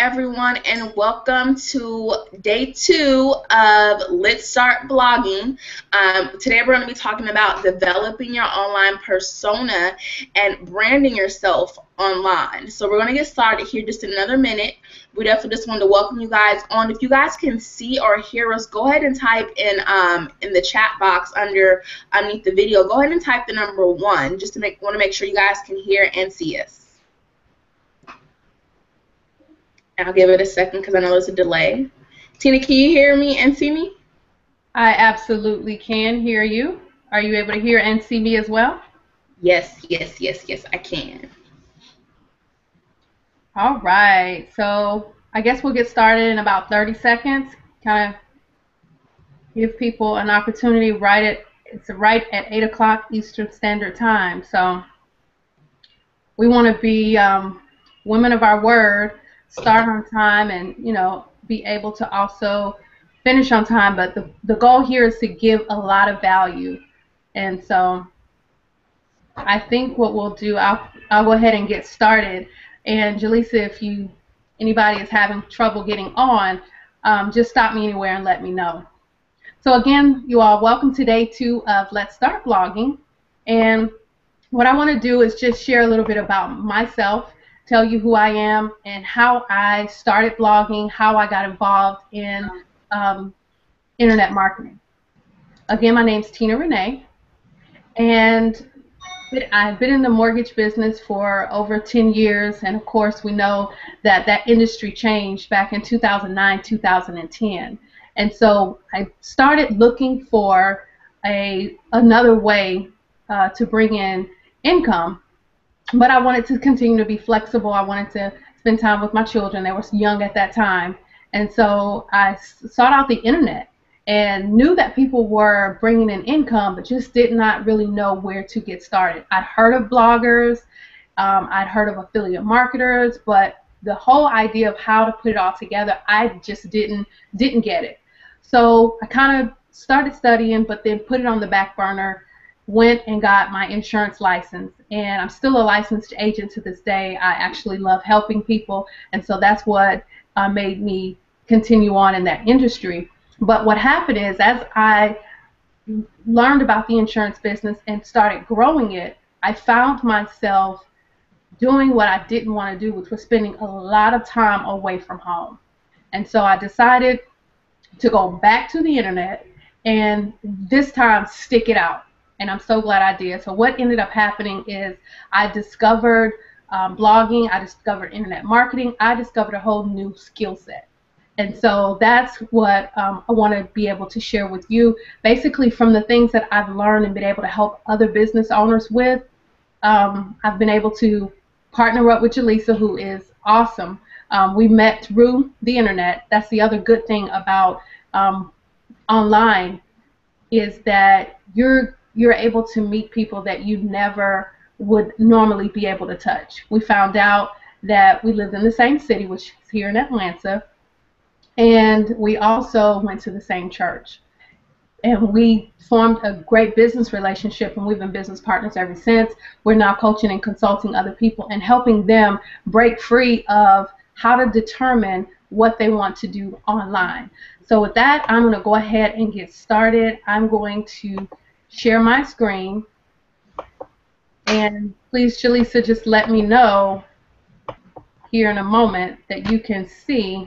everyone, and welcome to day 2 of Let's Start Blogging. Today we're going to be talking about developing your online persona and branding yourself online. So we're going to get started here just another minute. We definitely just wanted to welcome you guys on. If you guys can see or hear us, go ahead and type in the chat box underneath the video. Go ahead and type the number 1 just to want to make sure you guys can hear and see us. I'll give it a second because I know there's a delay. Tina, can you hear me and see me? I absolutely can hear you. Are you able to hear and see me as well? Yes, I can. All right, so I guess we'll get started in about 30 seconds. Kind of give people an opportunity it's right at 8 o'clock Eastern Standard Time. So we want to be women of our word, start on time, and be able to also finish on time. But the goal here is to give a lot of value, and so I think what we'll do, I'll go ahead and get started. And Jaleesa, if anybody is having trouble getting on, just stop me anywhere and let me know. So again, you all, welcome to day 2 of Let's Start Blogging. And what I want to do is just share a little bit about myself, tell you who I am and how I started blogging, how I got involved in internet marketing. Again, my name's Tina Renee, and I've been in the mortgage business for over 10 years, and of course we know that industry changed back in 2009, 2010. And so I started looking for another way to bring in income. But I wanted to continue to be flexible. I wanted to spend time with my children. They were young at that time. And so I sought out the internet and knew that people were bringing in income, but just did not really know where to get started. I'd heard of bloggers. I'd heard of affiliate marketers, but the whole idea of how to put it all together, I just didn't get it. So I kind of started studying, but then put it on the back burner. Went and got my insurance license, and I'm still a licensed agent to this day. I actually love helping people, and so that's what made me continue on in that industry. But what happened is, as I learned about the insurance business and started growing it, I found myself doing what I didn't want to do, which was spending a lot of time away from home. And so I decided to go back to the internet and this time stick it out. And I'm so glad I did. So what ended up happening is I discovered blogging, I discovered internet marketing, I discovered a whole new skill set. And so that's what I want to be able to share with you. Basically, from the things that I've learned and been able to help other business owners with, I've been able to partner up with Jaleesa, who is awesome. We met through the internet. That's the other good thing about online, is that you're able to meet people that you never would normally be able to touch. We found out that we lived in the same city, which is here in Atlanta, and we also went to the same church. And we formed a great business relationship, and we've been business partners ever since. We're now coaching and consulting other people and helping them break free of how to determine what they want to do online. So with that, I'm going to go ahead and get started. I'm going to share my screen, and please, Jaleesa, just let me know here in a moment that you can see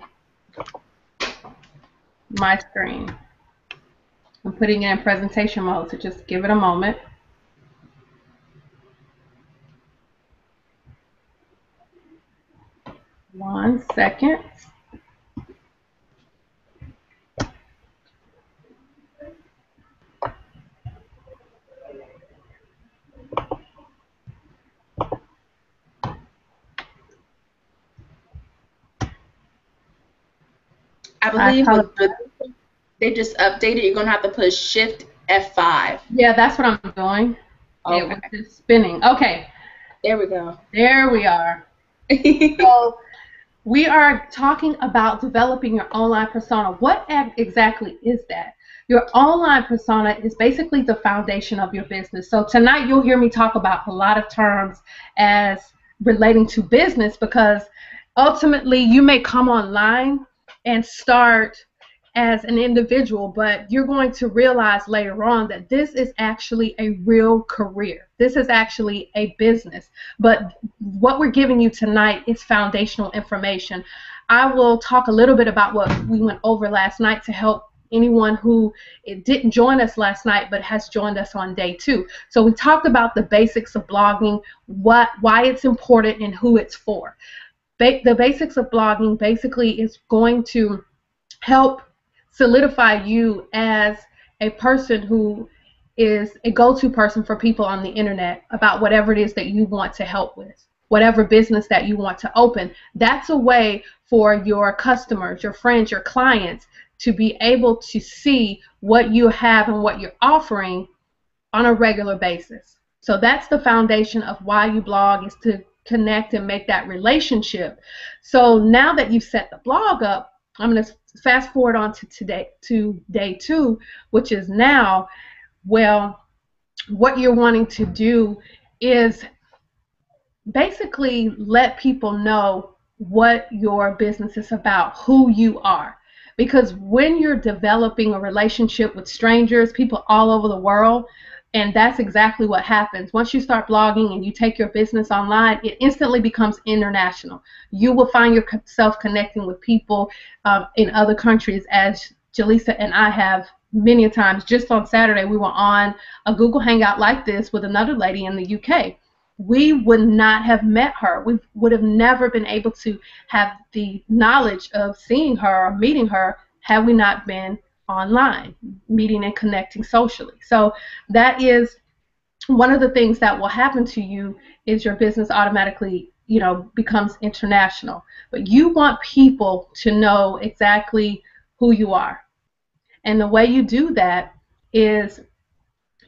my screen. I'm putting it in presentation mode, so just give it a moment. One second. I believe they just updated. You're going to have to push Shift F5. Yeah, that's what I'm doing. Okay. It was just spinning. Okay. There we go. There we are. So we are talking about developing your online persona. What exactly is that? Your online persona is basically the foundation of your business. So tonight you'll hear me talk about a lot of terms as relating to business, because ultimately you may come online and start as an individual, but you're going to realize later on that this is actually a real career. This is actually a business. But what we're giving you tonight is foundational information. I will talk a little bit about what we went over last night to help anyone who didn't join us last night but has joined us on day 2. So we talked about the basics of blogging, why it's important and who it's for. The basics of blogging basically is going to help solidify you as a person who is a go-to person for people on the internet about whatever it is that you want to help with, whatever business that you want to open. That's a way for your customers, your friends, your clients to be able to see what you have and what you're offering on a regular basis. So that's the foundation of why you blog, is to connect and make that relationship. So now that you've set the blog up, I'm going to fast forward on to day 2, which is now. Well, what you're wanting to do is basically let people know what your business is about, who you are. Because when you're developing a relationship with strangers, people all over the world, and that's exactly what happens. Once you start blogging and you take your business online, it instantly becomes international. You will find yourself connecting with people in other countries, as Jaleesa and I have many times. Just on Saturday, we were on a Google Hangout like this with another lady in the UK. We would not have met her. We would have never been able to have the knowledge of seeing her or meeting her had we not been online, meeting and connecting socially. So that is one of the things that will happen to you, is your business automatically, becomes international. But you want people to know exactly who you are. And the way you do that is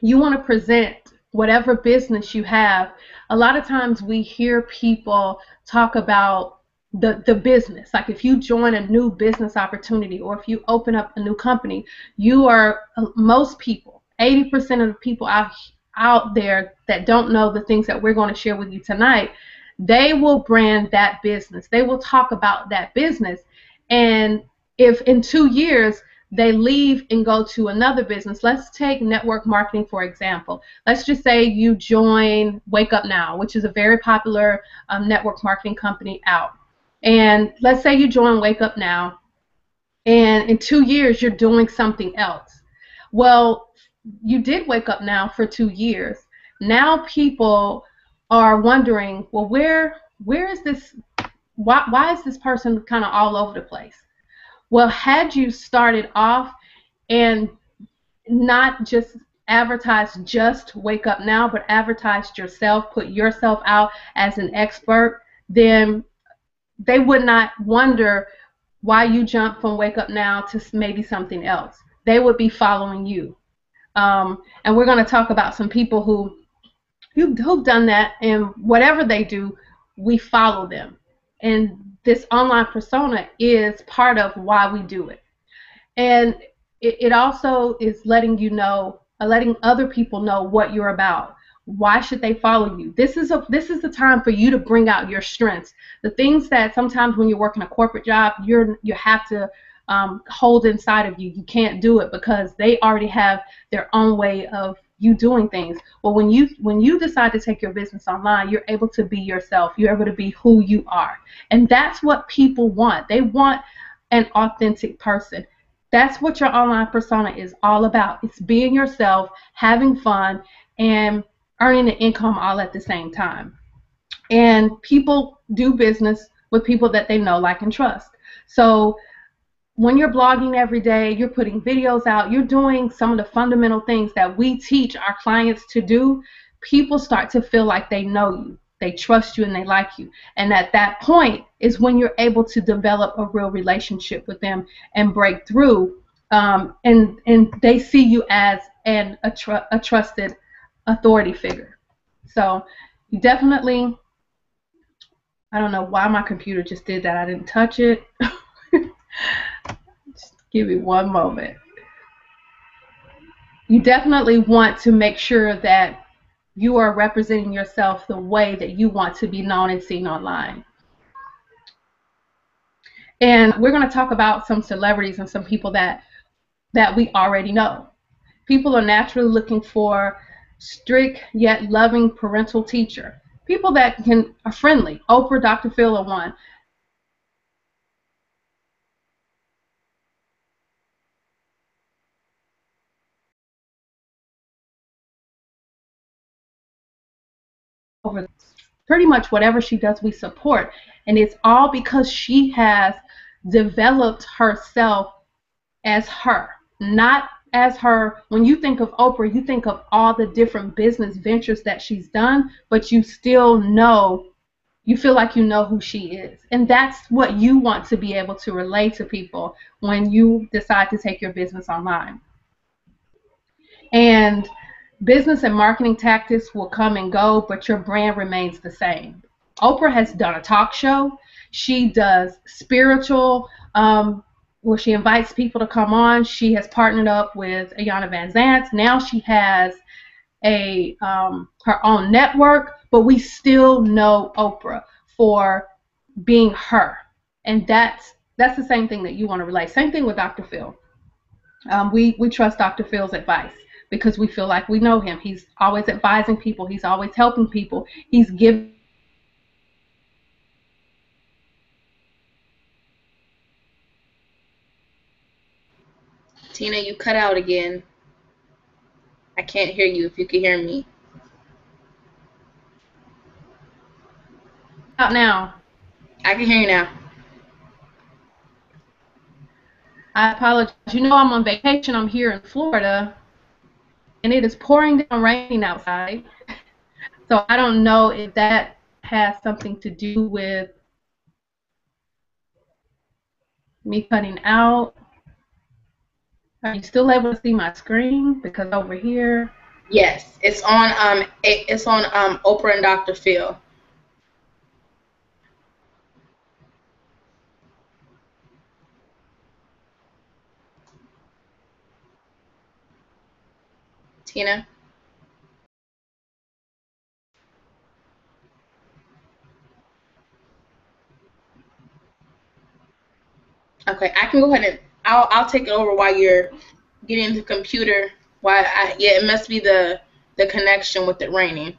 you want to present whatever business you have. A lot of times we hear people talk about the business. Like if you join a new business opportunity, or if you open up a new company, most people, 80% of the people out there that don't know the things that we're going to share with you tonight, they will brand that business. They will talk about that business. And if in 2 years they leave and go to another business, let's take network marketing for example. Let's just say you join Wake Up Now, which is a very popular network marketing company out. And let's say you join Wake Up Now, and in 2 years you're doing something else. Well, you did Wake Up Now for 2 years. Now people are wondering, well, where is this? Why is this person kind of all over the place? Well, had you started off and not just advertised just Wake Up Now, but advertised yourself, put yourself out as an expert, then they would not wonder why you jumped from Wake Up Now to maybe something else. They would be following you. And we're going to talk about some people who've done that, and whatever they do, we follow them. And this online persona is part of why we do it. And it also is letting other people know what you're about. Why should they follow you? This is the time for you to bring out your strengths. The things that sometimes when you're working a corporate job, you have to hold inside of you. You can't do it because they already have their own way of you doing things. Well, when you decide to take your business online, you're able to be yourself. You're able to be who you are. And that's what people want. They want an authentic person. That's what your online persona is all about. It's being yourself, having fun, and earning an income all at the same time. And people do business with people that they know, like, and trust. So when you're blogging every day, you're putting videos out, you're doing some of the fundamental things that we teach our clients to do, people start to feel like they know you, they trust you, and they like you. And at that point is when you're able to develop a real relationship with them and break through. And they see you as a trusted authority figure. So you definitely, I don't know why my computer just did that. I didn't touch it. Just give me one moment. You definitely want to make sure that you are representing yourself the way that you want to be known and seen online. And we're going to talk about some celebrities and some people that we already know. People are naturally looking for strict yet loving parental teacher. People that are friendly. Oprah, Dr. Phil are one. Over pretty much whatever she does, we support. And it's all because she has developed herself as her, not as her. When you think of Oprah, you think of all the different business ventures that she's done, but you still know, you feel like you know who she is. And that's what you want to be able to relate to people when you decide to take your business online. And business and marketing tactics will come and go, but your brand remains the same. Oprah has done a talk show. She does spiritual, where she invites people to come on. She has partnered up with Ayanna Van Zant. Now she has her own network, but we still know Oprah for being her. And that's the same thing that you want to relate. Same thing with Dr. Phil. We trust Dr. Phil's advice because we feel like we know him. He's always advising people. He's always helping people. He's giving. Tina, you cut out again. I can't hear you if you can hear me. Out now. I can hear you now. I apologize. You know I'm on vacation. I'm here in Florida, and it is pouring down raining outside. So I don't know if that has something to do with me cutting out. Are you still able to see my screen? Because over here. Yes, it's on Oprah and Dr. Phil. Tina? Okay, I can go ahead and I'll take it over while you're getting the computer. Yeah, it must be the connection with it raining.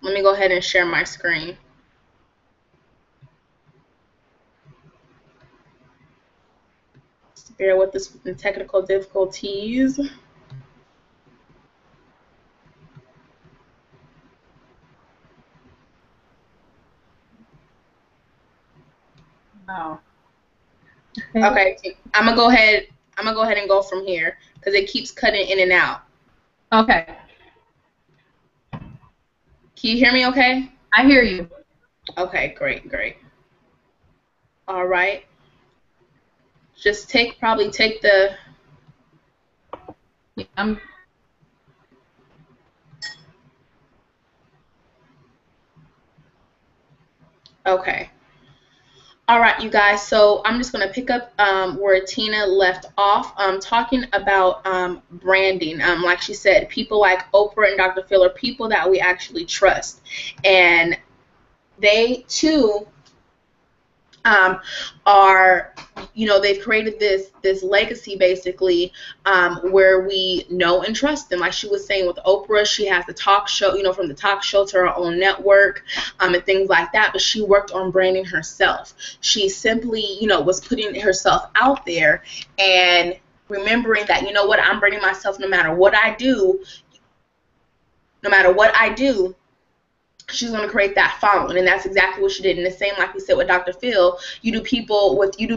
Let me go ahead and share my screen. Just bear with us with the technical difficulties. Wow. Okay, I'm gonna go ahead and go from here because it keeps cutting in and out. Okay. Can you hear me okay? I hear you. Okay, great. All right. Just probably take the. Yeah, Okay. All right, you guys. So I'm just going to pick up where Tina left off, talking about branding. Like she said, people like Oprah and Dr. Phil are people that we actually trust. And they, too, are, they've created this legacy basically, where we know and trust them. Like she was saying with Oprah, she has the talk show, from the talk show to her own network, and things like that. But she worked on branding herself. She simply, was putting herself out there and remembering that, I'm branding myself no matter what I do. No matter what I do, she's going to create that following, and that's exactly what she did. And the same, like we said with Dr. Phil, you do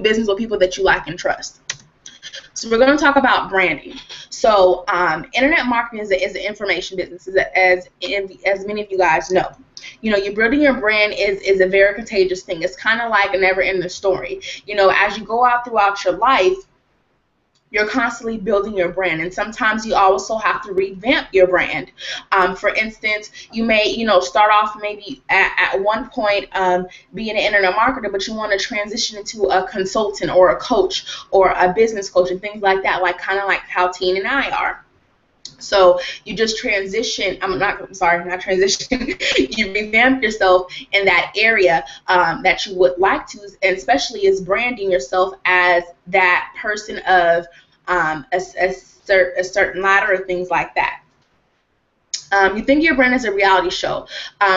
business with people that you like and trust. So we're going to talk about branding. So internet marketing is an information business, as many of you guys know. You're building your brand is a very contagious thing. It's kind of like a never-ending story. As you go out throughout your life, you're constantly building your brand, and sometimes you also have to revamp your brand. For instance, you may, start off maybe at one point being an internet marketer, but you want to transition into a consultant or a coach or a business coach and things like that, kind of like how Tina and I are. So you just transition, not transition, you revamp yourself in that area that you would like to, and especially as branding yourself as that person of a certain ladder or things like that. You think your brand is a reality show.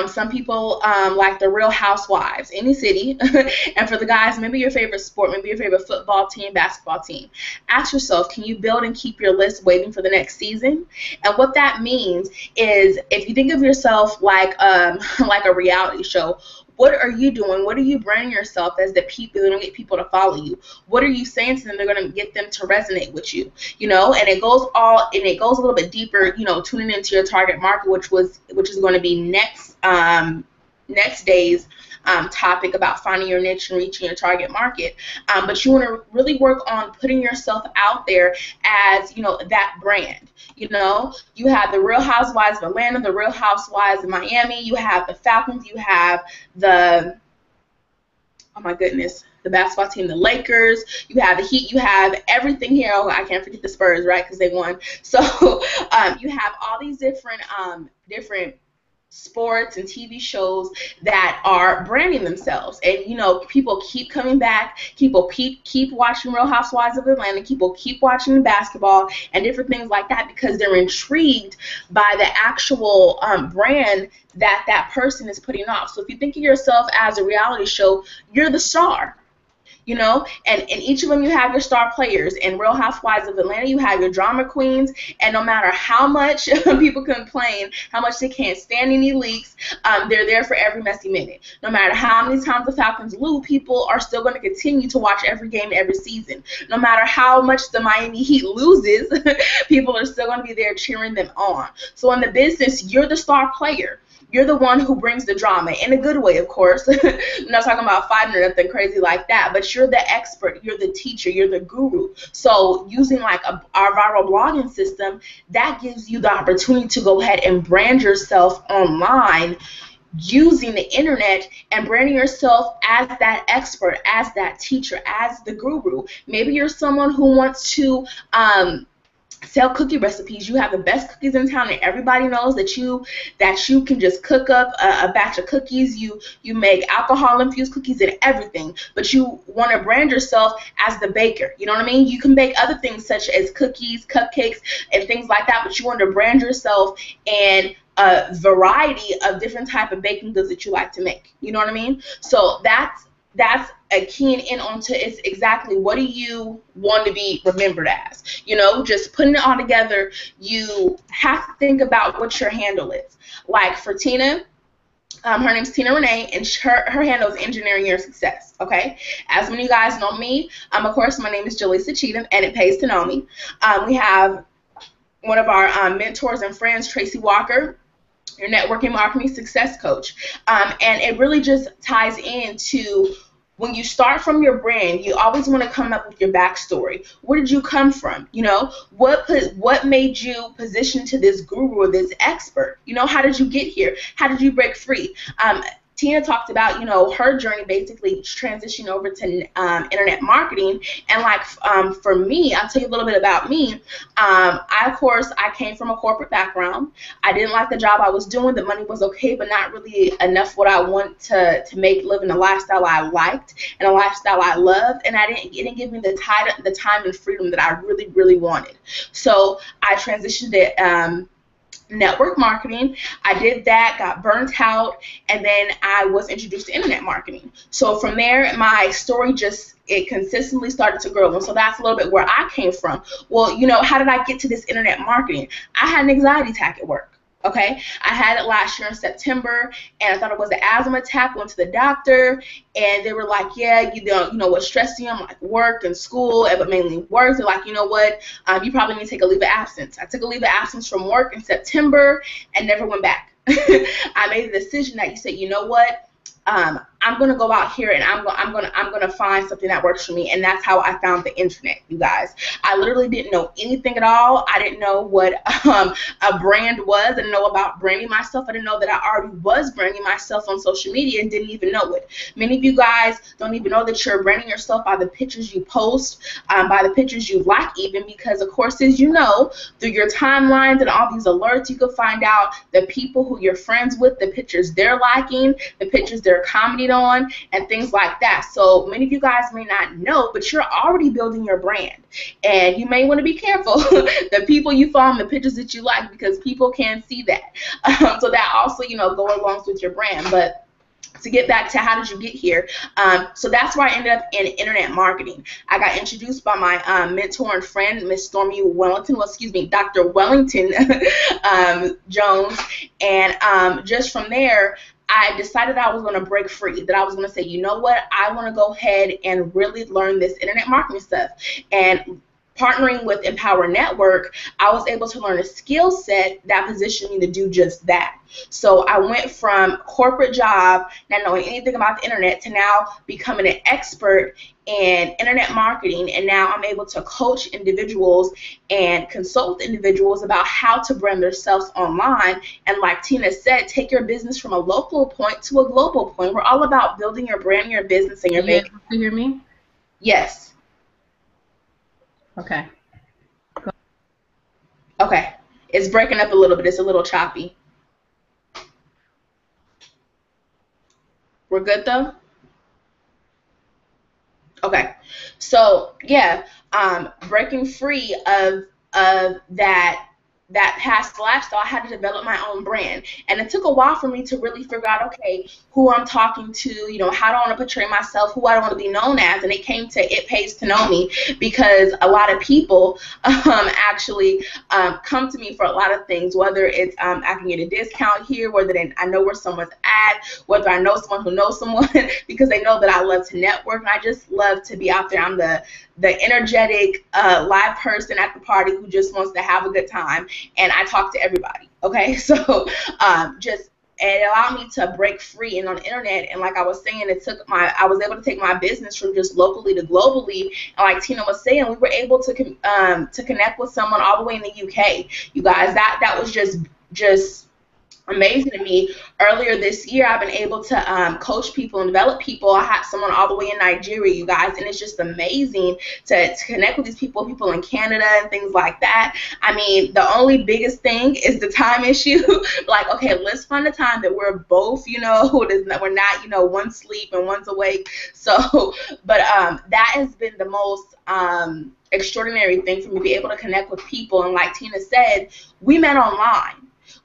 Some people like the Real Housewives, any city. And for the guys, maybe your favorite sport, maybe your favorite football team, basketball team. Ask yourself, can you build and keep your list waiting for the next season? And what that means is, if you think of yourself like like a reality show, what are you doing? What are you branding yourself as that people are going to get people to follow you? What are you saying to them? They're going to get them to resonate with you, and it goes a little bit deeper, tuning into your target market, which is going to be next day's topic about finding your niche and reaching your target market. But you want to really work on putting yourself out there as, that brand. You have the Real Housewives of Atlanta, the Real Housewives of Miami, you have the Falcons, you have the, oh my goodness, the basketball team, the Lakers, you have the Heat, you have everything here. Oh, I can't forget the Spurs, right, because they won. So you have all these different sports and TV shows that are branding themselves, and people keep coming back. People keep watching Real Housewives of Atlanta. People keep watching basketball and different things like that because they're intrigued by the actual brand that person is putting off. So if you think of yourself as a reality show, you're the star. And in each of them you have your star players. In Real Housewives of Atlanta, you have your drama queens, and no matter how much people complain, how much they can't stand any leaks, they're there for every messy minute. No matter how many times the Falcons lose, people are still going to continue to watch every game, every season. No matter how much the Miami Heat loses, people are still going to be there cheering them on. So in the business, you're the star player. You're the one who brings the drama, in a good way, of course. I'm not talking about fighting or nothing crazy like that, but you're the expert, you're the teacher, you're the guru. So using like our viral blogging system, that gives you the opportunity to go ahead and brand yourself online using the internet and branding yourself as that expert, as that teacher, as the guru. Maybe you're someone who wants to sell cookie recipes. You have the best cookies in town, and everybody knows that you can just cook up a batch of cookies. You make alcohol infused cookies and everything, but you want to brand yourself as the baker. You know what I mean? You can bake other things such as cookies, cupcakes, and things like that, but you want to brand yourself and a variety of different type of baking goods that you like to make. You know what I mean? So that's a keying in onto is exactly what do you want to be remembered as. Just putting it all together, you have to think about what your handle is. Like for Tina, her name's Tina Renee, and her handle is Engineering Your Success, okay? As many of you guys know me, of course, my name is Jaleesa Cheatham, and it pays to know me. We have one of our mentors and friends, Tracy Walker, your networking marketing success coach. And it really just ties into when you start from your brand, you always want to come up with your backstory. Where did you come from? What made you position to this guru or this expert? How did you get here? How did you break free? Tina talked about, her journey basically transitioning over to internet marketing. And for me, I'll tell you a little bit about me. I came from a corporate background. I didn't like the job I was doing. The money was okay, but not really enough what I want to make living a lifestyle I liked and a lifestyle I loved. And it didn't give me the time and freedom that I really, really wanted. So I transitioned to network marketing. I did that, got burnt out, and then I was introduced to internet marketing. So from there, my story it consistently started to grow. And so that's a little bit where I came from. Well, how did I get to this internet marketing? I had an anxiety attack at work. Okay, I had it last year in September, and I thought it was an asthma attack. Went to the doctor, and they were like, "Yeah, what's stressing you?" I'm like, work and school, but mainly work. They're like, "You know what? You probably need to take a leave of absence." I took a leave of absence from work in September and never went back. I made the decision that you know what? I'm I'm gonna go out here and I'm gonna find something that works for me. And that's how I found the internet, you guys. I literally didn't know anything at all. I didn't know what a brand was. I didn't know about branding myself. I didn't know that I already was branding myself on social media and didn't even know it. Many of you guys don't even know that you're branding yourself by the pictures you post, by the pictures you like, even, because of course, as you know, through your timelines and all these alerts, you can find out the people who you're friends with, the pictures they're liking, the pictures they're commenting on, and things like that. So many of you guys may not know, but you're already building your brand, and you may want to be careful the people you follow and the pictures that you like, because people can see that. So that also, you know, go along with your brand. But to get back to how did you get here, so that's where I ended up in internet marketing. I got introduced by my mentor and friend, Miss Stormy Wellington, well, excuse me, Dr. Wellington Jones, and just from there, I decided I was going to break free, that I was going to say, you know what, I want to go ahead and really learn this internet marketing stuff. And partnering with Empower Network, I was able to learn a skill set that positioned me to do just that. So I went from corporate job, not knowing anything about the internet, to now becoming an expert in internet marketing, and now I'm able to coach individuals and consult individuals about how to brand themselves online. And like Tina said, take your business from a local point to a global point. We're all about building your brand, your business, and your business. You able to hear me? Yes. Okay. Okay. It's breaking up a little bit. It's a little choppy. We're good though? Okay. So yeah, breaking free of that past lifestyle, I had to develop my own brand. And it took a while for me to really figure out, okay, who I'm talking to, you know, how do I want to portray myself, who I want to be known as. And it came to It Pays to Know Me, because a lot of people actually come to me for a lot of things, whether it's I can get a discount here, whether I know where someone's at, whether I know someone who knows someone, because they know that I love to network, and I just love to be out there. I'm the energetic live person at the party who just wants to have a good time, and I talk to everybody. Okay, so just it allowed me to break free and on the internet. And like I was saying, I was able to take my business from just locally to globally. And like Tina was saying, we were able to connect with someone all the way in the UK. You guys, that was just amazing to me. Earlier this year, I've been able to coach people and develop people. I had someone all the way in Nigeria, you guys, and it's just amazing to connect with these people in Canada and things like that. I mean, the only biggest thing is the time issue. Like, okay, let's find a time that we're both, you know, we're not, you know, one's asleep and one's awake. So, but that has been the most extraordinary thing for me, to be able to connect with people. And like Tina said, we met online.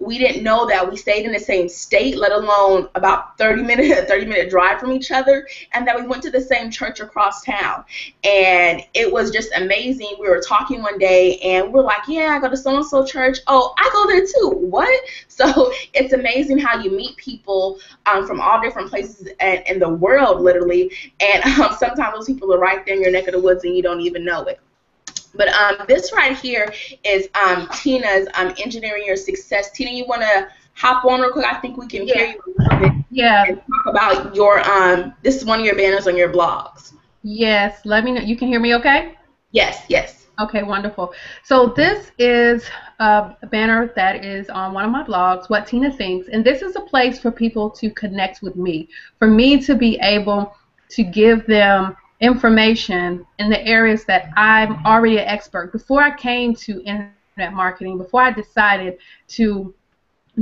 We didn't know that we stayed in the same state, let alone about 30-minute drive from each other, and that we went to the same church across town. And it was just amazing. We were talking one day, and we're like, yeah, I go to so-and-so church. Oh, I go there too. What? So it's amazing how you meet people from all different places in the world, literally, and sometimes those people are right there in your neck of the woods, and you don't even know it. But this right here is Tina's Engineering Your Success. Tina, you want to hop on real quick? I think we can hear you a little bit. Yeah. And talk about your, this is one of your banners on your blogs. Yes. Let me know. You can hear me okay? Yes, yes. Okay, wonderful. So this is a banner that is on one of my blogs, What Tina Thinks. And this is a place for people to connect with me, for me to be able to give them information in the areas that I'm already an expert. Before I came to internet marketing, before I decided to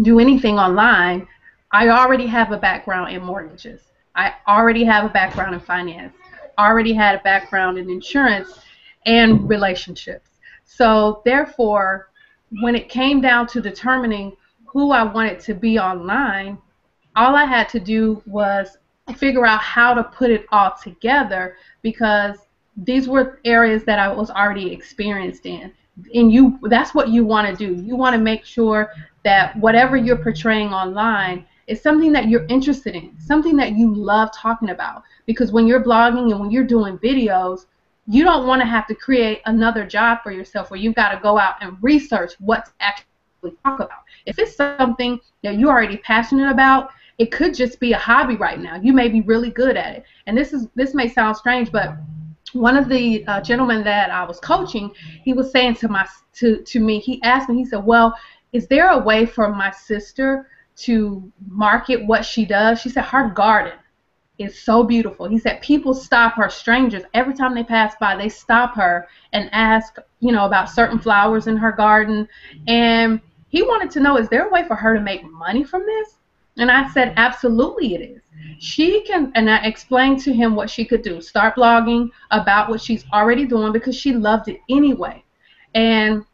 do anything online, I already have a background in mortgages. I already have a background in finance. Already had a background in insurance and relationships. So therefore, when it came down to determining who I wanted to be online, all I had to do was figure out how to put it all together, because these were areas that I was already experienced in. And that's what you want to do. You want to make sure that whatever you're portraying online is something that you're interested in, something that you love talking about. Because when you're blogging and when you're doing videos, you don't want to have to create another job for yourself where you've got to go out and research what to actually talk about. If it's something that you're already passionate about, it could just be a hobby right now. You may be really good at it. And this may sound strange, but one of the gentlemen that I was coaching, he was saying to me, he asked me, he said, well, is there a way for my sister to market what she does? She said her garden is so beautiful. He said people stop her, strangers, every time they pass by, they stop her and ask, about certain flowers in her garden. And he wanted to know, is there a way for her to make money from this? And I said, absolutely it is. She can, and I explained to him what she could do. Start blogging about what she's already doing because she loved it anyway. And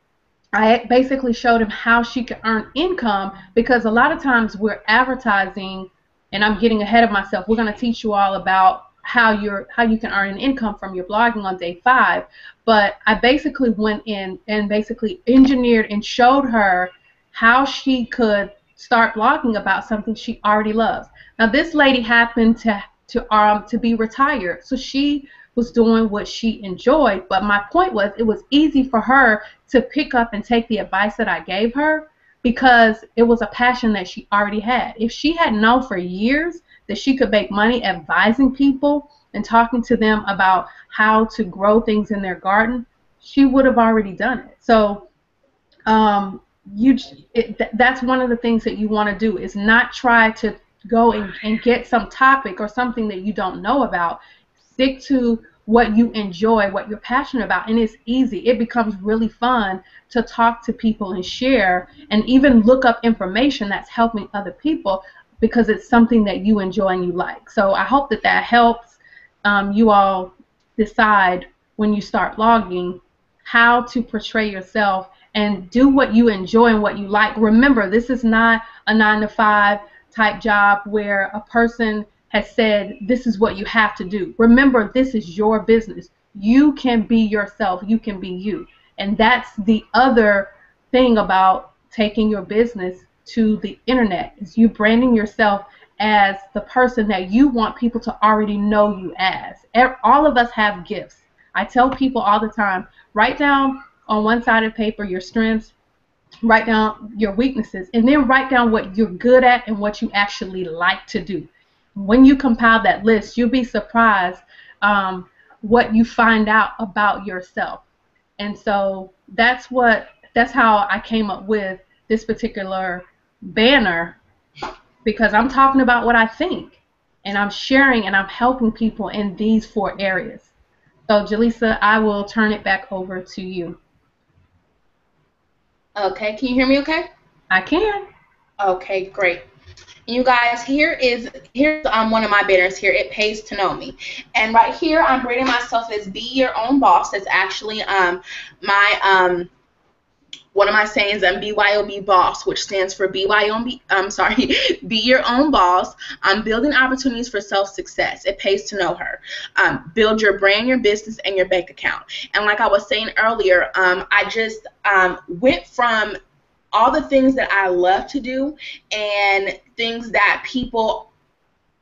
I basically showed him how she could earn income, because a lot of times we're advertising, and I'm getting ahead of myself. We're going to teach you all about how you can earn an income from your blogging on day 5. But I basically went in and basically engineered and showed her how she could start blogging about something she already loves. Now this lady happened to be retired, so she was doing what she enjoyed. But my point was, it was easy for her to pick up and take the advice that I gave her, because it was a passion that she already had. If she had known for years that she could make money advising people and talking to them about how to grow things in their garden, she would have already done it. So that's one of the things that you want to do, is not try to go and get some topic or something that you don't know about. Stick to what you enjoy, what you're passionate about, and it's easy. It becomes really fun to talk to people and share and even look up information that's helping other people, because it's something that you enjoy and you like. So I hope that helps you all decide when you start blogging how to portray yourself and do what you enjoy and what you like. Remember, this is not a 9-to-5 type job where a person has said this is what you have to do. Remember, this is your business. You can be yourself. You can be you. And that's the other thing about taking your business to the internet, is you branding yourself as the person that you want people to already know you as. All of us have gifts. I tell people all the time, write down on one side of paper your strengths, write down your weaknesses, and then write down what you're good at and what you actually like to do. When you compile that list, you'll be surprised what you find out about yourself. And so that's how I came up with this particular banner, because I'm talking about what I think, and I'm sharing and I'm helping people in these 4 areas. So Jaleesa, I will turn it back over to you. Okay, can you hear me okay? I can. Okay, great. You guys, here's one of my banners here. It pays to know me. And right here, I'm branding myself as Be Your Own Boss. That's actually my one of my sayings, BYOB Boss, which stands for Be Your Own Boss. Building opportunities for self-success. It pays to know her. Build your brand, your business, and your bank account. And like I was saying earlier, I just went from all the things that I love to do and things that people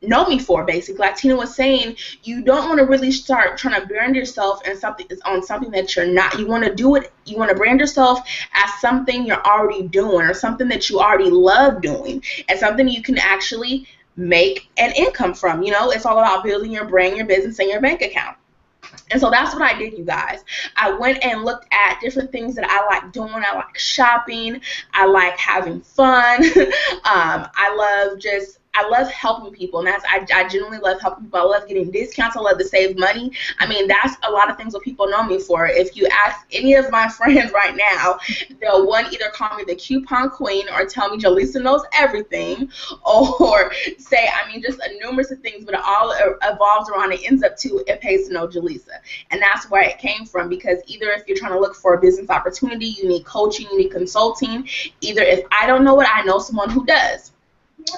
know me for, basically. Like Tina was saying, you don't want to really start trying to brand yourself and something that you're not. You want to do it. You want to brand yourself as something you're already doing, or something that you already love doing, and something you can actually make an income from. It's all about building your brand, your business, and your bank account. And so that's what I did, you guys. I went and looked at different things that I like doing. I like shopping. I like having fun. I love helping people, and I genuinely love helping people. I love getting discounts. I love to save money. I mean, that's a lot of things what people know me for. If you ask any of my friends right now, they'll either call me the coupon queen, or tell me Jaleesa knows everything, or say, just numerous of things, but it all evolves around, it ends up to, it pays to know Jaleesa. And that's where it came from, because either if you're trying to look for a business opportunity, you need coaching, you need consulting. Either if I don't know it, I know someone who does.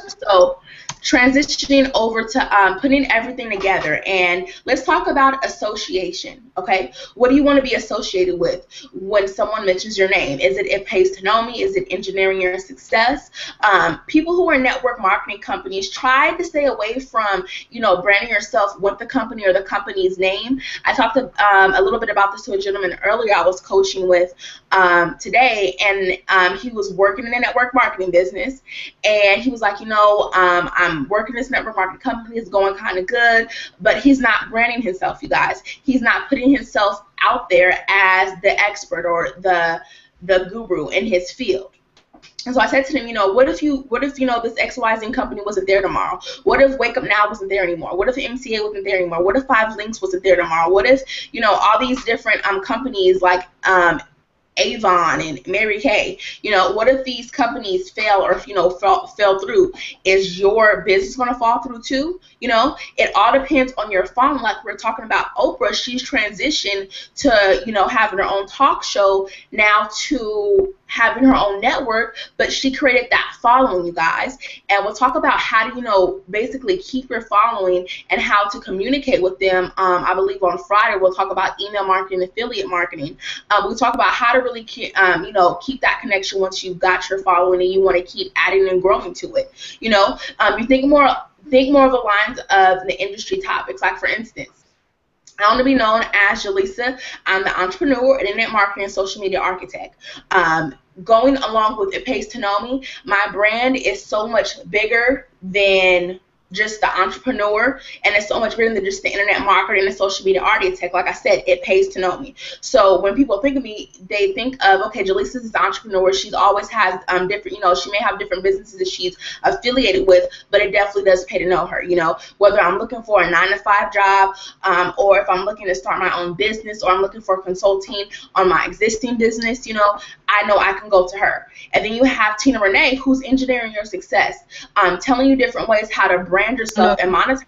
So transitioning over to putting everything together, and let's talk about association. Okay, what do you want to be associated with when someone mentions your name? Is it pays to know me? Is it engineering your success? People who are network marketing companies, try to stay away from branding yourself with the company or the company's name. I talked a little bit about this to a gentleman earlier I was coaching with today, and he was working in a network marketing business, and he was like, I'm working this network marketing company, is going kind of good, but he's not branding himself, you guys. He's not putting himself out there as the expert or the guru in his field. And so I said to them, what if this XYZ company wasn't there tomorrow? What if Wake Up Now wasn't there anymore? What if MCA wasn't there anymore? What if 5 Links wasn't there tomorrow? What if, all these different companies like Avon and Mary Kay, what if these companies fail, or if, fell through? Is your business going to fall through too? It all depends on your following. Like we're talking about Oprah, she's transitioned to, having her own talk show now, to having her own network, but she created that following, you guys. And we'll talk about how to, basically keep your following and how to communicate with them. I believe on Friday we'll talk about email marketing, affiliate marketing. We'll talk about how to really keep that connection once you've got your following and you want to keep adding and growing to it. You think more of the lines of the industry topics. Like for instance, I want to be known as Jaleesa. I'm the entrepreneur, internet marketing, and social media architect. Going along with It Pays to Know Me, my brand is so much bigger than just the entrepreneur, and it's so much bigger than just the internet marketer and the social media architect. Like I said, it pays to know me. So when people think of me, they think of, okay, Jaleesa is an entrepreneur. She's always has different, she may have different businesses that she's affiliated with, but it definitely does pay to know her. Whether I'm looking for a 9-to-5 job, or if I'm looking to start my own business, or I'm looking for consulting on my existing business, I know I can go to her. And then you have Tina Renee, who's engineering your success, telling you different ways how to brand yourself and monetize.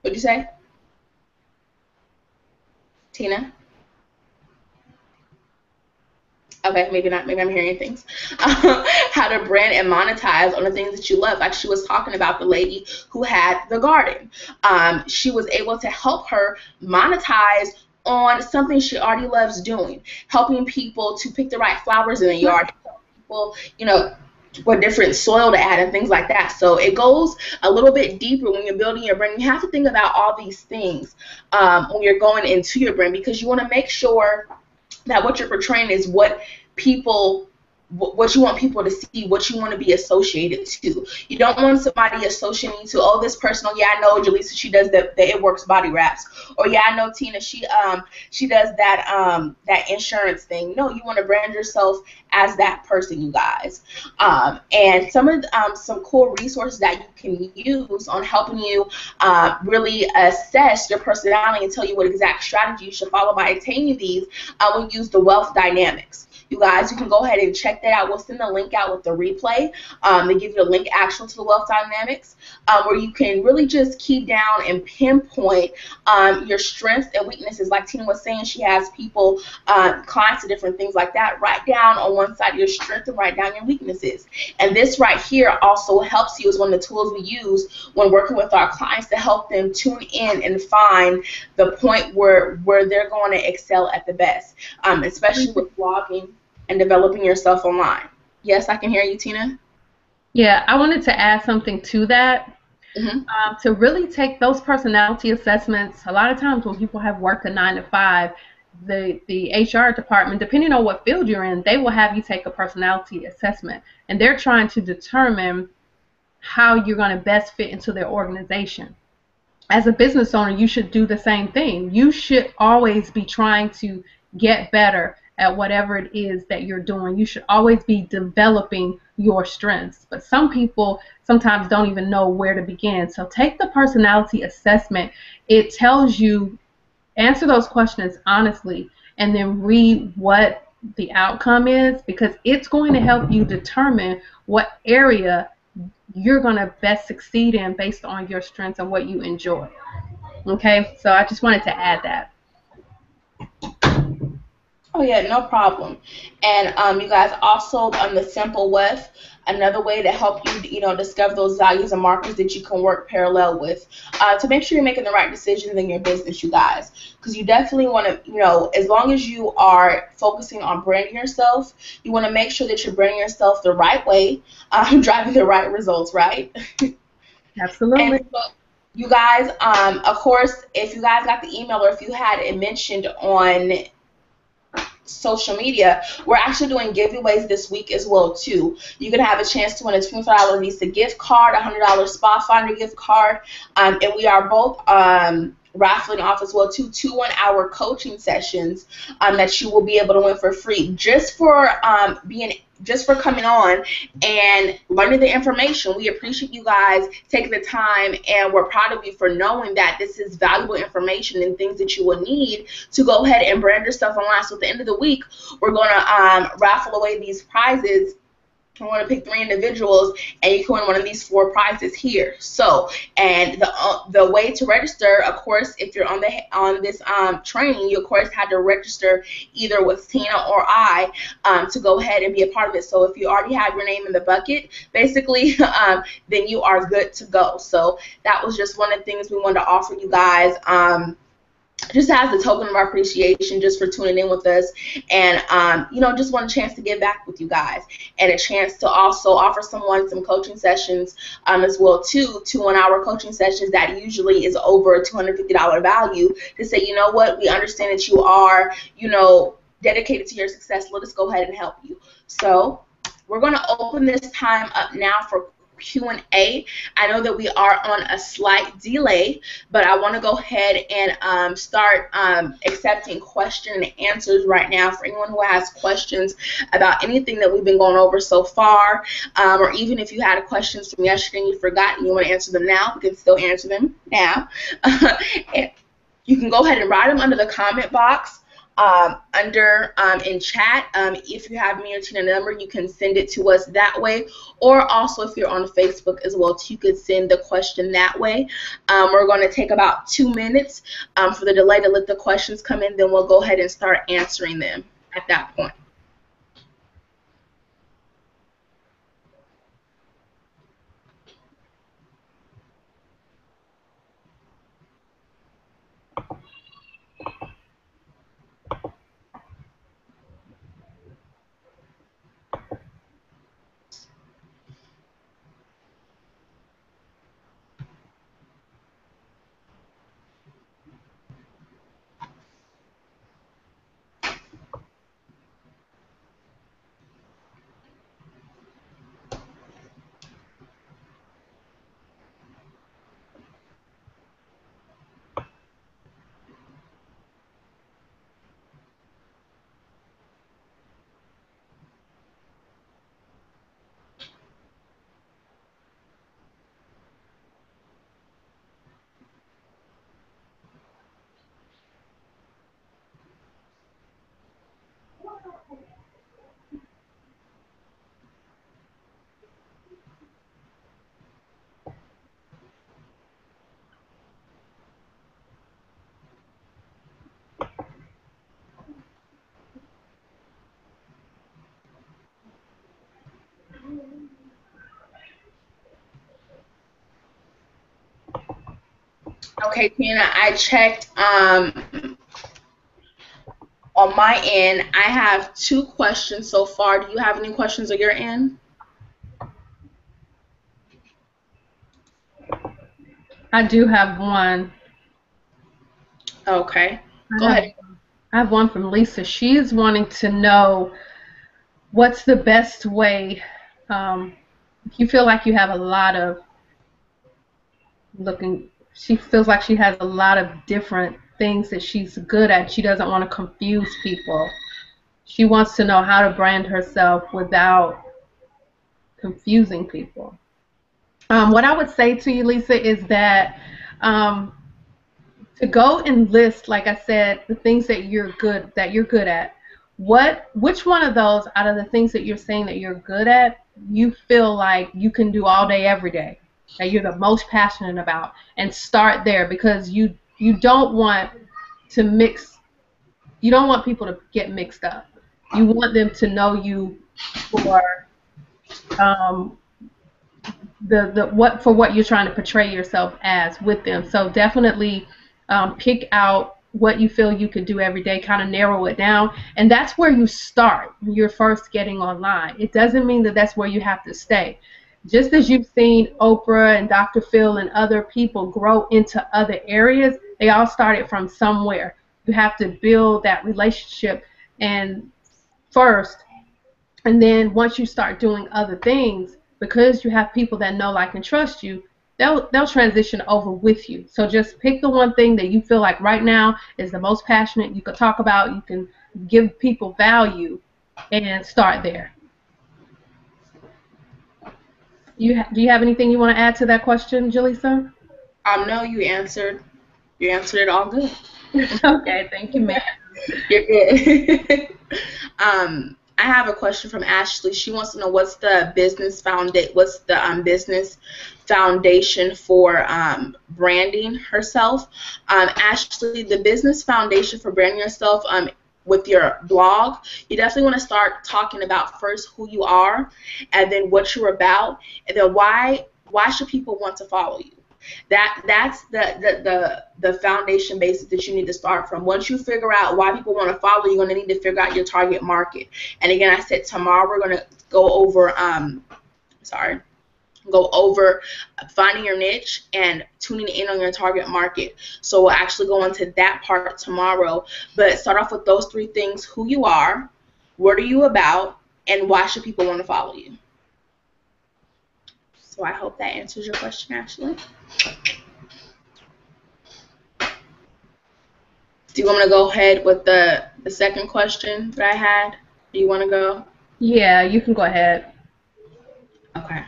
What'd you say, Tina? Okay, maybe not. Maybe I'm hearing things. How to brand and monetize on the things that you love. Like she was talking about the lady who had the garden. She was able to help her monetize on something she already loves doing, helping people to pick the right flowers in the yard, people, what different soil to add and things like that. So it goes a little bit deeper when you're building your brand. You have to think about all these things when you're going into your brand, because you want to make sure that what you're portraying is what you want people to see, what you want to be associated to. You don't want somebody associating to, oh, this person, oh, yeah, I know Jaleesa, she does the It Works body wraps. Or, yeah, I know Tina, she does that insurance thing. No, you want to brand yourself as that person, you guys. And some cool resources that you can use on helping you really assess your personality and tell you what exact strategy you should follow by attaining these. We use the wealth dynamics. You guys, you can go ahead and check that out. We'll send the link out with the replay. They give you a link actual to the wealth dynamics, where you can really just key down and pinpoint your strengths and weaknesses. Like Tina was saying, she has people, clients, and different things like that. Write down on one side your strengths and write down your weaknesses. And this right here also helps you, as one of the tools we use when working with our clients to help them tune in and find the point where they're going to excel at the best, especially with blogging and developing yourself online. Yes, I can hear you, Tina. Yeah, I wanted to add something to that. To really take those personality assessments. A lot of times when people have worked a 9-to-5, the HR department, depending on what field you're in, they will have you take a personality assessment, and they're trying to determine how you're going to best fit into their organization. As a business owner, you should do the same thing. You should always be trying to get better at whatever it is that you're doing. You should always be developing your strengths. But some people sometimes don't even know where to begin. So take the personality assessment. It tells you, answer those questions honestly, and then read what the outcome is, because it's going to help you determine what area you're going to best succeed in based on your strengths and what you enjoy. Okay, so I just wanted to add that. Oh yeah, no problem. And you guys, also on the simple with, another way to help you, discover those values and markers that you can work parallel with, to make sure you're making the right decisions in your business, you guys. Because you definitely want to, as long as you are focusing on branding yourself, you want to make sure that you're branding yourself the right way, driving the right results, right? Absolutely. And so, you guys, of course, if you guys got the email, or if you had it mentioned on social media, we're actually doing giveaways this week as well too. You can have a chance to win a $25 Visa gift card, a $100 Spa Finder gift card, and we are both raffling off as well too 2 1-hour coaching sessions that you will be able to win for free just for coming on and learning the information. We appreciate you guys taking the time, and we're proud of you for knowing that this is valuable information and things that you will need to go ahead and brand yourself online. So at the end of the week, we're going to raffle away these prizes. I want to pick 3 individuals, and you can win one of these 4 prizes here. So, and the way to register, of course, if you're on this training, you of course had to register either with Tina or I to go ahead and be a part of it. So if you already have your name in the bucket, basically, then you are good to go. So that was just one of the things we wanted to offer you guys. Just as a token of our appreciation, just for tuning in with us, and just want a chance to give back with you guys, and a chance to also offer someone some coaching sessions as well too, 2 1-hour coaching sessions that usually is over a $250 value, to say, you know what, we understand that you are, dedicated to your success. Let us go ahead and help you. So we're going to open this time up now for Q&A. I know that we are on a slight delay, but I want to go ahead and start accepting questions and answers right now for anyone who has questions about anything that we've been going over so far, or even if you had questions from yesterday and you forgot and you want to answer them now, we can still answer them now. And you can go ahead and write them under the comment box. In chat. If you have me or Tina number, you can send it to us that way, or also if you're on Facebook as well, you could send the question that way. We're going to take about 2 minutes for the delay to let the questions come in, then we'll go ahead and start answering them at that point. Okay, Tina, I checked on my end. I have 2 questions so far. Do you have any questions on your end? I do have one. Okay, go ahead. I have one from Lisa. She is wanting to know what's the best way. You feel like you have a lot of she feels like she has a lot of different things that she's good at. She doesn't want to confuse people. She wants to know how to brand herself without confusing people. What I would say to you, Lisa, is that to go and list, like I said, the things that you're good at. Which one of those out of the things that you're saying that you're good at, you feel like you can do all day, every day, that you're the most passionate about, and start there, because you don't want to mix. You don't want people to get mixed up. You want them to know you for what you're trying to portray yourself as with them. So definitely pick out what you feel you could do every day, kind of narrow it down, and that's where you start when you're first getting online. It doesn't mean that that's where you have to stay. Just as you've seen Oprah and Dr. Phil and other people grow into other areas, they all started from somewhere. You have to build that relationship and first, and then once you start doing other things, because you have people that know, like, and trust you, they'll transition over with you. So just pick the one thing that you feel like right now is the most passionate you could talk about, you can give people value, and start there. Do you have anything you want to add to that question, Jaleesa? No, you answered it all good. Okay, thank you, ma'am. You're good. I have a question from Ashley. She wants to know what's the business foundation for branding herself. Ashley, the business foundation for branding yourself with your blog, you definitely want to start talking about first who you are, and then what you're about, and then why should people want to follow you. That's the foundation basis that you need to start from. Once you figure out why people want to follow you, you're going to need to figure out your target market. And again, I said tomorrow we're going to go over finding your niche and tuning in on your target market. So we'll actually go into that part tomorrow. But start off with those three things: who you are, what are you about, and why should people want to follow you. So I hope that answers your question, Ashley. Do you want me to go ahead with the second question that I had? Do you want to go? Yeah, you can go ahead. Okay.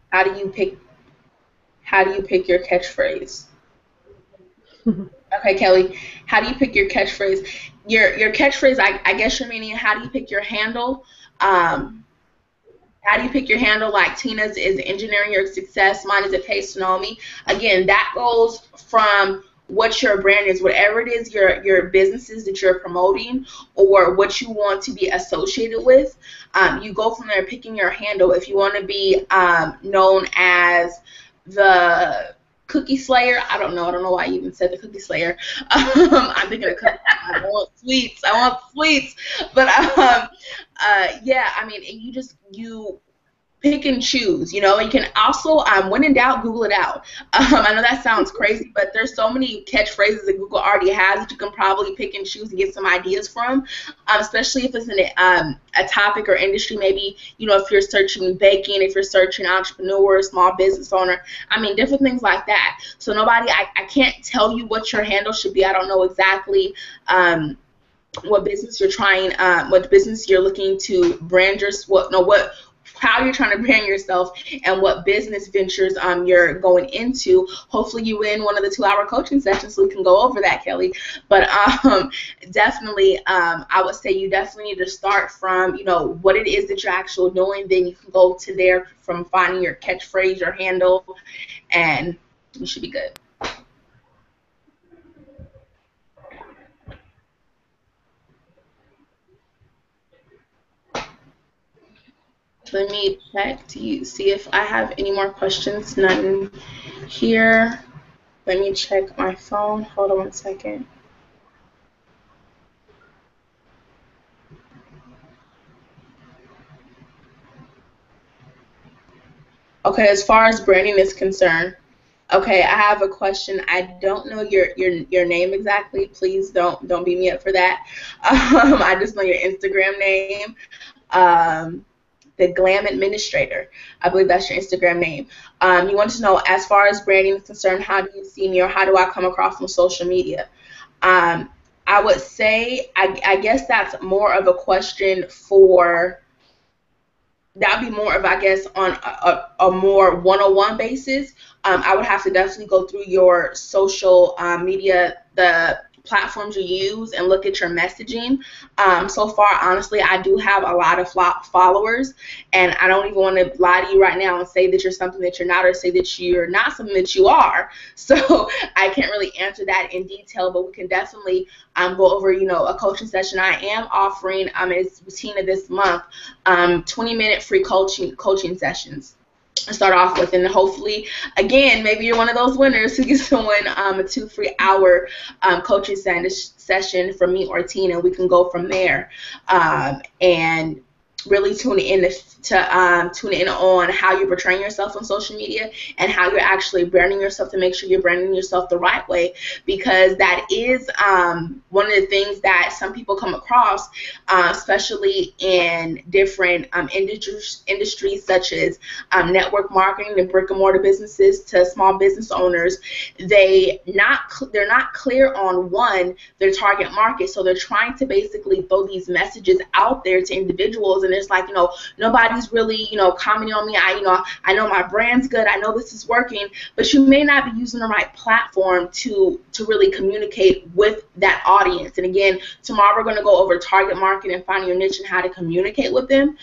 How do you pick your catchphrase? Okay, Kelly, how do you pick your catchphrase? Your catchphrase, I guess you're meaning how do you pick your handle? How do you pick your handle? Like Tina's is engineering your success, mine is it pays to know me. Again, that goes from what your brand is, whatever it is your businesses that you're promoting or what you want to be associated with. You go from there picking your handle. If you want to be known as the Cookie Slayer, I don't know why you even said the Cookie Slayer. I'm thinking of cookies. I want sweets. But yeah, I mean, you pick and choose, you know. You can also, when in doubt, Google it out. I know that sounds crazy, but there's so many catchphrases that Google already has that you can probably pick and choose and get some ideas from, especially if it's in a topic or industry. Maybe, you know, if you're searching baking, if you're searching entrepreneur, small business owner, I mean, different things like that. So I can't tell you what your handle should be. I don't know exactly what business you're trying, what business you're looking to brand how you're trying to brand yourself and what business ventures you're going into. Hopefully you win one of the 2-hour coaching sessions so we can go over that, Kelly. But definitely, I would say you definitely need to start from, you know, what it is that you're actually doing. Then you can go to there from finding your catchphrase, your handle, and you should be good. Let me check to see if I have any more questions. None here. Let me check my phone. Hold on 1 second. Okay, as far as branding is concerned, okay, I have a question. I don't know your name exactly. Please don't beat me up for that. I just know your Instagram name. The Glam Administrator. I believe that's your Instagram name. You want to know, as far as branding is concerned, how do you see me or how do I come across on social media? I would say, I guess that's more of a question for, that would be more of, I guess, on a more one-on-one basis. I would have to definitely go through your social media, the platforms you use, and look at your messaging. So far, honestly, I do have a lot of followers, and I don't even want to lie to you right now and say that you're something that you're not, or say that you're not something that you are. So I can't really answer that in detail, but we can definitely go over, you know, a coaching session. I am offering, it's Tina this month, 20-minute free coaching sessions to start off with, and hopefully, again, maybe you're one of those winners who gets to win a 2 free hour coaching session from me or Tina. We can go from there, and really tune in tune in on how you're portraying yourself on social media and how you're actually branding yourself, to make sure you're branding yourself the right way, because that is one of the things that some people come across, especially in different industries such as network marketing and brick and mortar businesses to small business owners. They're not clear on their target market, so they're trying to basically throw these messages out there to individuals, and it's like, nobody's really, commenting on me. I know my brand's good. I know this is working, but you may not be using the right platform to really communicate with that audience. And again, tomorrow we're going to go over target market and finding your niche and how to communicate with them.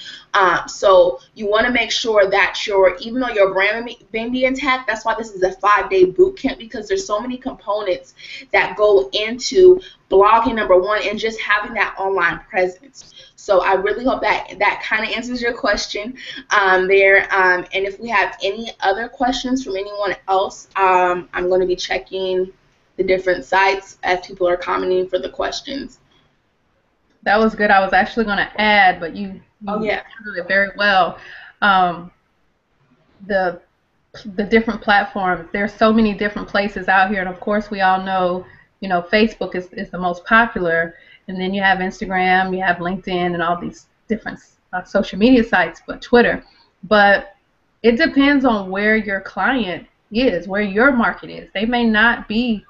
So you want to make sure that even though your brand may be intact, that's why this is a 5-day boot camp, because there's so many components that go into blogging, number one, and just having that online presence. So I really hope that kind of answers your question there. And if we have any other questions from anyone else, I'm going to be checking the different sites as people are commenting for the questions. That was good. I was actually going to add, but you handled it very well. The different platforms. There's so many different places out here, and of course we all know, Facebook is the most popular, and then you have Instagram, you have LinkedIn, and all these different social media sites, but Twitter. But it depends on where your client is, where your market is. They may not be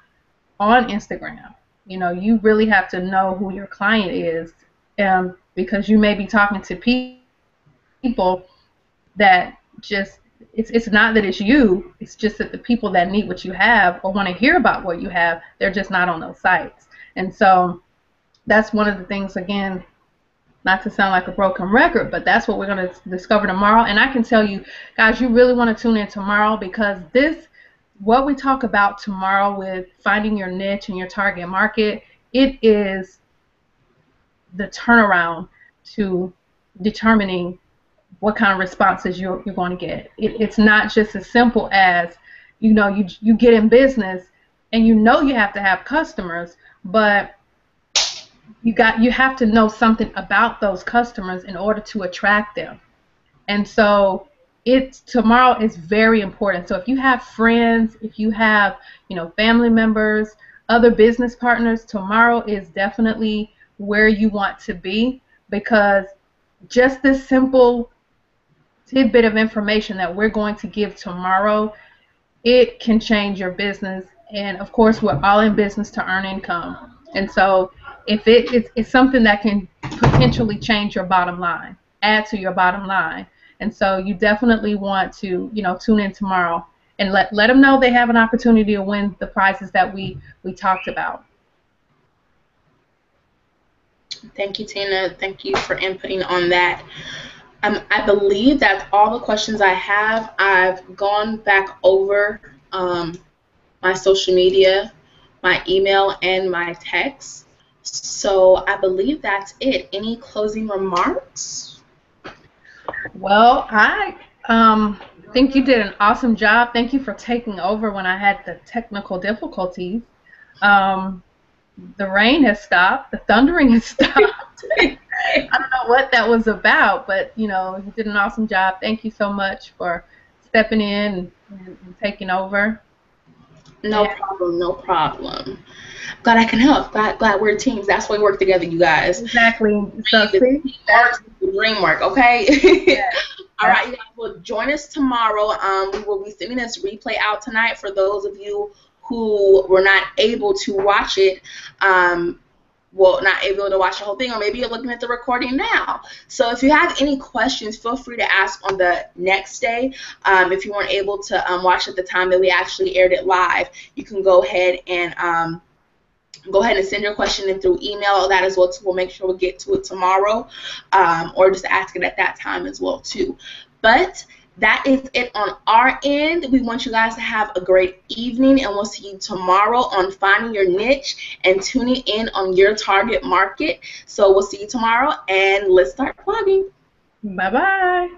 on Instagram. You really have to know who your client is, because you may be talking to people that just, it's not that it's you, it's just that the people that need what you have or want to hear about what you have, they're just not on those sites. And so that's one of the things, again, not to sound like a broken record, but that's what we're going to discover tomorrow. And I can tell you, guys, you really want to tune in tomorrow, because what we talk about tomorrow with finding your niche and your target market, it is the turnaround to determining what kind of responses you're going to get. It's not just as simple as, you get in business and you have to have customers, but you have to know something about those customers in order to attract them. And so tomorrow is very important. So if you have friends, if you have, family members, other business partners, tomorrow is definitely where you want to be, because just this simple tidbit of information that we're going to give tomorrow, it can change your business. And of course, we're all in business to earn income. And so if it's something that can potentially change your bottom line, add to your bottom line. And so you definitely want to, tune in tomorrow and let them know they have an opportunity to win the prizes that we talked about. Thank you, Tina. Thank you for inputting on that. I believe that's all the questions I have. I've gone back over my social media, my email, and my text. So I believe that's it. Any closing remarks? Well, I think you did an awesome job. Thank you for taking over when I had the technical difficulties. The rain has stopped. The thundering has stopped. I don't know what that was about, but you did an awesome job. Thank you so much for stepping in and taking over. No problem, no problem. Glad I can help. Glad we're teams. That's why we work together, you guys. Exactly. So that's dream work, okay? Yeah. All right, you guys will join us tomorrow. We will be sending this replay out tonight for those of you who were not able to watch it. Not able to watch the whole thing, or maybe you're looking at the recording now. So if you have any questions, feel free to ask on the next day. If you weren't able to watch at the time that we actually aired it live, you can go ahead and send your question in through email. That as well too. We'll make sure we get to it tomorrow, or just ask it at that time as well too. But that is it on our end. We want you guys to have a great evening, and we'll see you tomorrow on finding your niche and tuning in on your target market. So we'll see you tomorrow, and let's start blogging. Bye-bye.